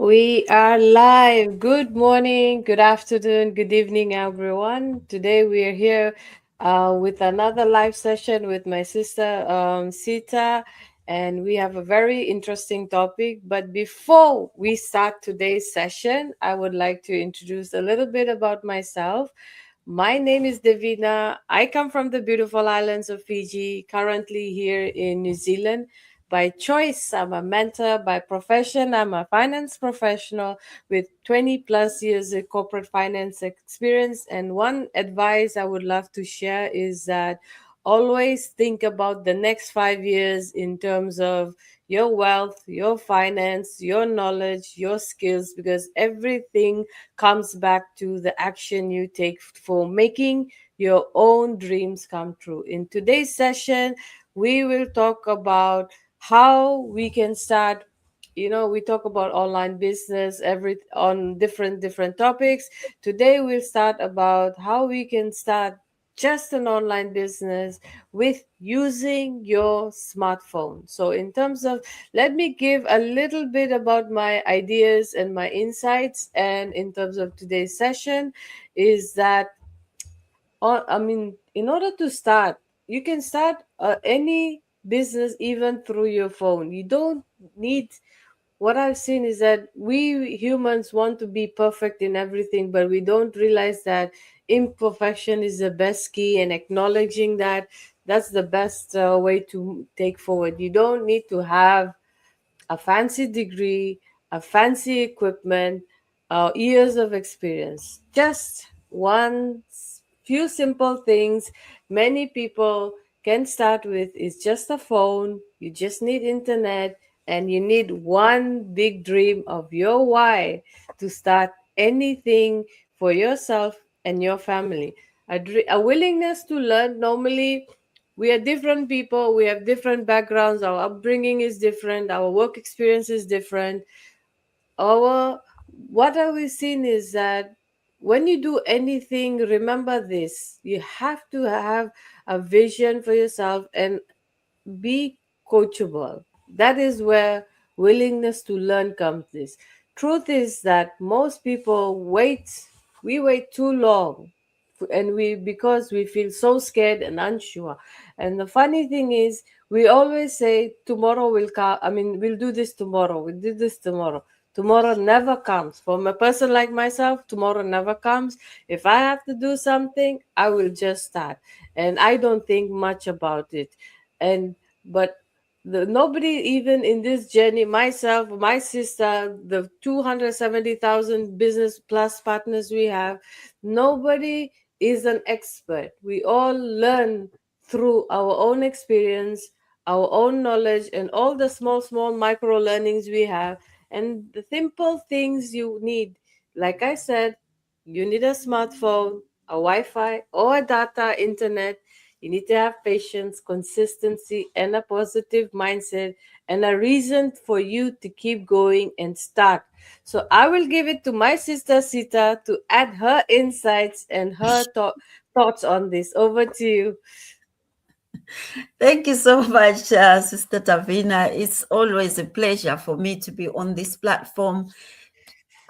We are live. Good morning, good afternoon, good evening, everyone. Today we are here with another live session with my sister Sita, and we have a very interesting topic. But before we start today's session, I would like to introduce a little bit about myself. My name is Devina. I come from the beautiful islands of Fiji, currently here in New Zealand. By choice, I'm a mentor. By profession, I'm a finance professional with 20 plus years of corporate finance experience. And one advice I would love to share is that always think about the next 5 years in terms of your wealth, your finance, your knowledge, your skills, because everything comes back to the action you take for making your own dreams come true. In today's session, we will talk about how we can start. We talk about online business every on different topics. Today we'll start about how we can start just an online business with using your smartphone. So in terms of, let me give a little bit about my ideas and my insights. And in terms of today's session, is that, in order to start, you can start any business even through your phone. You don't need. What I've seen is that we humans want to be perfect in everything, but we don't realize that imperfection is the best key, and acknowledging that, that's the best way to take forward. You don't need to have a fancy degree, a fancy equipment, years of experience. Just few simple things many people can start with is just a phone. You just need internet, and you need one big dream of your why to start anything for yourself and your family. A willingness to learn. Normally, we are different people, we have different backgrounds, our upbringing is different, our work experience is different. Our What have we seen is that when you do anything, remember this: you have to have a vision for yourself and be coachable. That is where willingness to learn comes. This truth is that most people wait too long, and we because we feel so scared and unsure. And the funny thing is, we always say tomorrow will come. We'll do this tomorrow, we'll do this tomorrow. Tomorrow never comes. For a person like myself, tomorrow never comes. If I have to do something, I will just start, and I don't think much about it. And but nobody, even in this journey, myself, my sister, the 270,000 business plus partners we have, nobody is an expert. We all learn through our own experience, our own knowledge, and all the small micro learnings we have. And the simple things you need, like I said, you need a smartphone, a Wi-Fi, or a data internet. You need to have patience, consistency, and a positive mindset, and a reason for you to keep going and start. So I will give it to my sister Sita to add her insights and her thoughts on this. Over to you. Thank you so much, Sister Tavina. It's always a pleasure for me to be on this platform,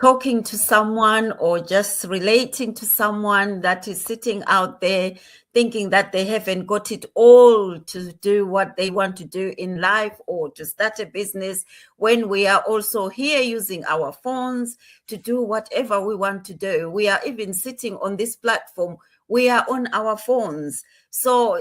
talking to someone or just relating to someone that is sitting out there thinking that they haven't got it all to do what they want to do in life or to start a business, when we are also here using our phones to do whatever we want to do. We are even sitting on this platform, we are on our phones. So,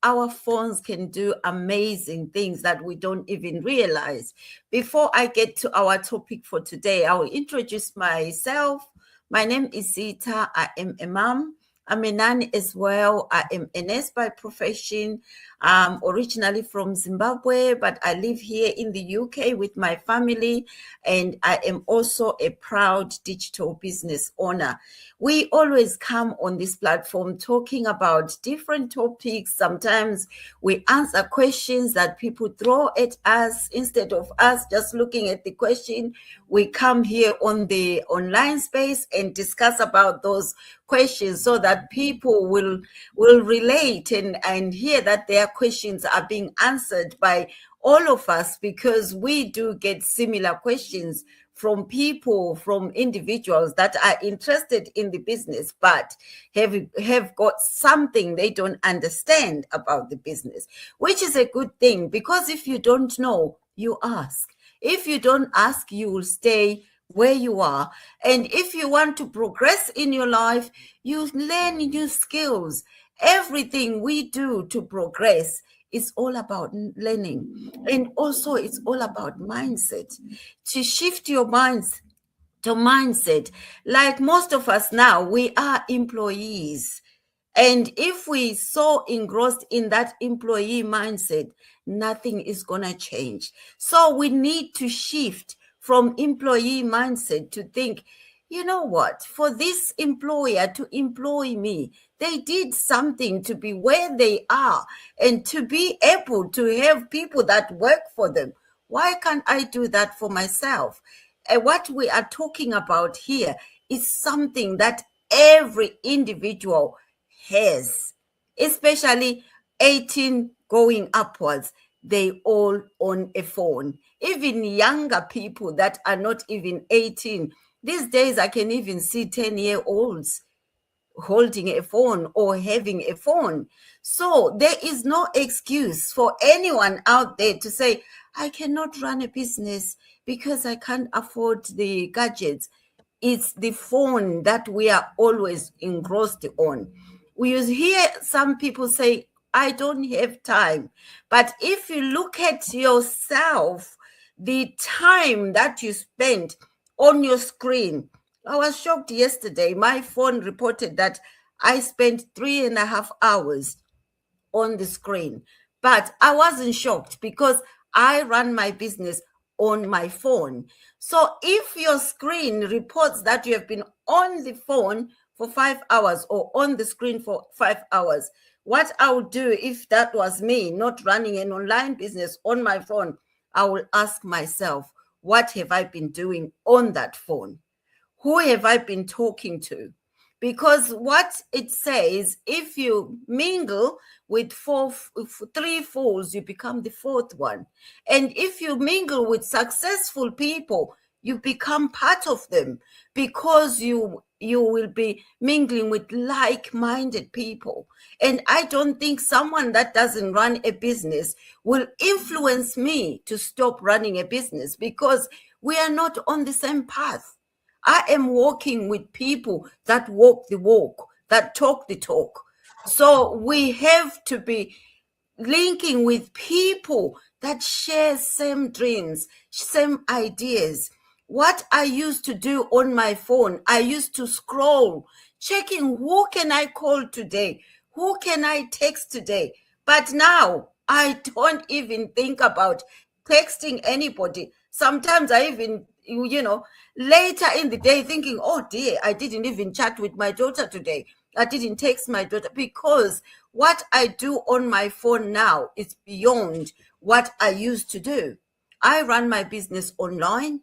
our phones can do amazing things that we don't even realize. Before I get to our topic for today, I will introduce myself. My name is Zita. I am a mom. I'm a nanny as well. I am a nurse by profession. I'm originally from Zimbabwe, but I live here in the UK with my family, and I am also a proud digital business owner. We always come on this platform talking about different topics. Sometimes we answer questions that people throw at us. Instead of us just looking at the question, we come here on the online space and discuss about those questions so that people will relate and hear that their questions are being answered by all of us, because we do get similar questions from people, from individuals that are interested in the business, but have got something they don't understand about the business, which is a good thing, because if you don't know, you ask. If you don't ask, you will stay where you are. And if you want to progress in your life, you learn new skills. Everything we do to progress is all about learning. And also it's all about mindset. To shift your minds to mindset. Like most of us now, we are employees. And if we so engrossed in that employee mindset, nothing is going to change. So we need to shift from employee mindset to think, you know what, for this employer to employ me, they did something to be where they are and to be able to have people that work for them. Why can't I do that for myself? And what we are talking about here is something that every individual has, especially 18 going upwards. They all own a phone. Even younger people that are not even 18. These days, I can even see 10-year-olds holding a phone or having a phone. So there is no excuse for anyone out there to say, I cannot run a business because I can't afford the gadgets. It's the phone that we are always engrossed on. We hear some people say, I don't have time. But if you look at yourself, the time that you spend on your screen, I was shocked yesterday. My phone reported that I spent 3.5 hours on the screen. But I wasn't shocked because I run my business on my phone. So if your screen reports that you have been on the phone for 5 hours or on the screen for 5 hours, what I would do if that was me, not running an online business on my phone, I will ask myself, what have I been doing on that phone? Who have I been talking to? Because what it says, if you mingle with three fools, you become the fourth one. And if you mingle with successful people, you become part of them, because you will be mingling with like-minded people. And I don't think someone that doesn't run a business will influence me to stop running a business, because we are not on the same path. I am walking with people that walk the walk, that talk the talk. So we have to be linking with people that share same dreams, same ideas. What I used to do on my phone, I used to scroll, checking who can I call today? Who can I text today? But now I don't even think about texting anybody. Sometimes I even, later in the day thinking, oh dear, I didn't even chat with my daughter today. I didn't text my daughter, because what I do on my phone now is beyond what I used to do. I run my business online.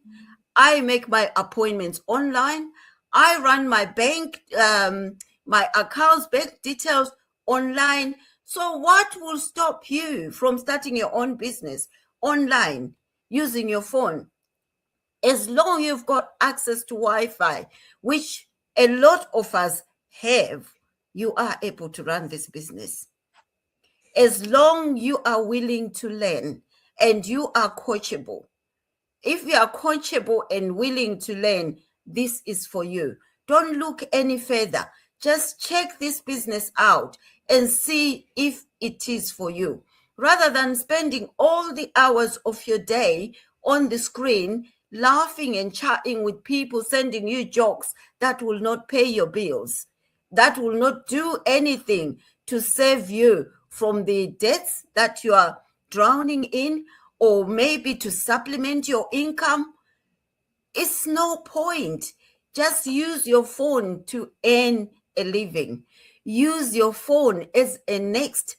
I make my appointments online. I run my bank, my accounts, bank details online. So what will stop you from starting your own business online using your phone? As long as you've got access to Wi-Fi, which a lot of us have, you are able to run this business. As long you are willing to learn and you are coachable. If you are coachable and willing to learn, this is for you. Don't look any further. Just check this business out and see if it is for you. Rather than spending all the hours of your day on the screen, laughing and chatting with people, sending you jokes that will not pay your bills, that will not do anything to save you from the debts that you are drowning in, or maybe to supplement your income. It's no point. Just use your phone to earn a living. Use your phone as a next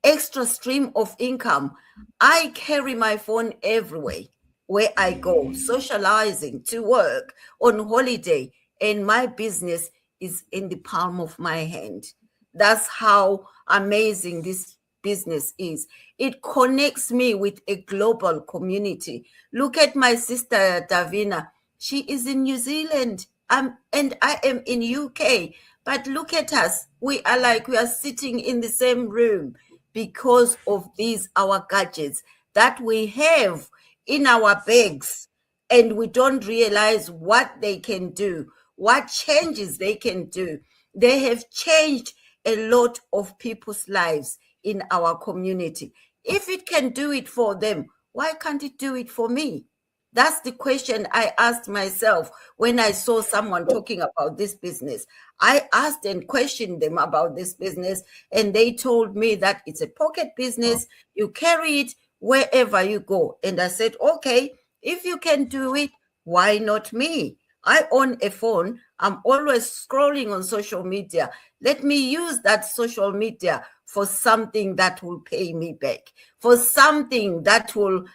extra stream of income. I carry my phone everywhere where I go, socializing, to work, on holiday, and my business is in the palm of my hand. That's how amazing this business is. It connects me with a global community. Look at my sister Davina. She is in New Zealand. And I am in UK. But look at us. We are like we are sitting in the same room because of these our gadgets that we have in our bags, and we don't realize what they can do, what changes they can do. They have changed a lot of people's lives in our community. If it can do it for them, why can't it do it for me? That's the question I asked myself when I saw someone talking about this business. I asked and questioned them about this business, and they told me that it's a pocket business. You carry it wherever you go. And I said, okay, if you can do it, why not me? I own a phone. I'm always scrolling on social media. Let me use that social media for something that will pay me back, for something that will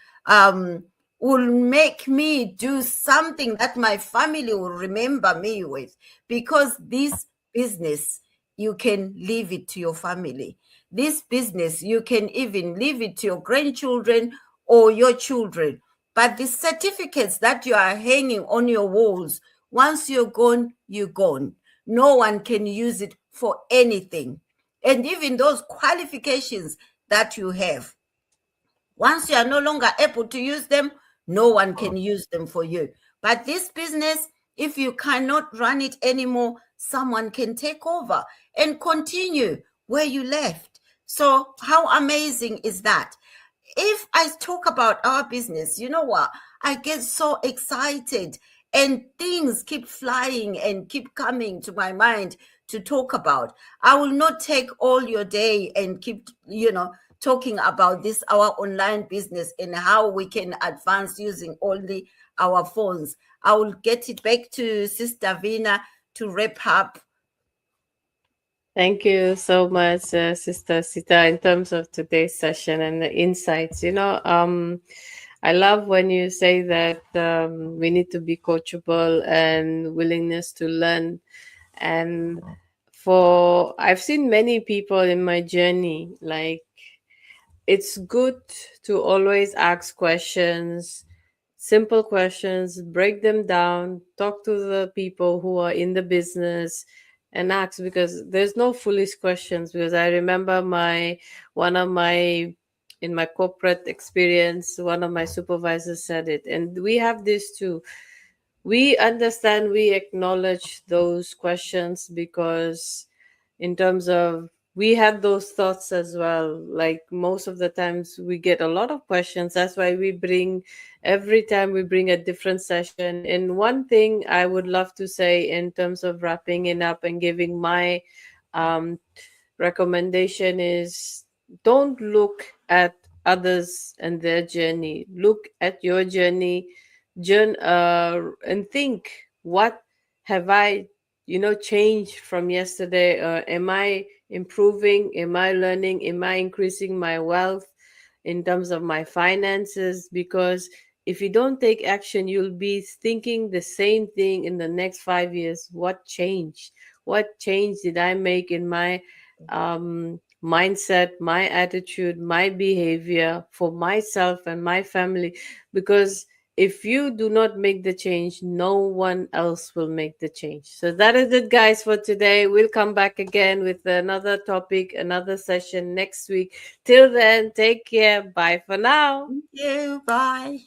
make me do something that my family will remember me with. Because this business, you can leave it to your family. This business, you can even leave it to your grandchildren or your children. But the certificates that you are hanging on your walls, once you're gone, you're gone. No one can use it for anything. And even those qualifications that you have, once you are no longer able to use them, no one can use them for you. But this business, if you cannot run it anymore, someone can take over and continue where you left. So how amazing is that? If I talk about our business, you know what? I get so excited and things keep flying and keep coming to my mind to talk about. I will not take all your day and keep, talking about this, our online business and how we can advance using only our phones. I will get it back to Sister Vina to wrap up. Thank you so much, Sister Sita, in terms of today's session and the insights. I love when you say that we need to be coachable and willingness to learn. And I've seen many people in my journey, like, it's good to always ask questions, simple questions, break them down, talk to the people who are in the business and ask, because there's no foolish questions. Because I remember one of my in my corporate experience, one of my supervisors said it, and we have this too. We understand, we acknowledge those questions, because in terms of, we had those thoughts as well. Like, most of the times we get a lot of questions. That's why every time we bring a different session. And one thing I would love to say in terms of wrapping it up and giving my um, recommendation is, don't look at others and their journey. Look at your journey, and think, what have I changed from yesterday? Am I improving? Am I learning? Am I increasing my wealth in terms of my finances? Because if you don't take action, you'll be thinking the same thing in the next 5 years. What changed? What change did I make in my mindset, my attitude, my behavior for myself and my family? Because if you do not make the change, no one else will make the change. So that is it, guys, for today. We'll come back again with another topic, another session next week. Till then, take care. Bye for now. Thank you. Bye.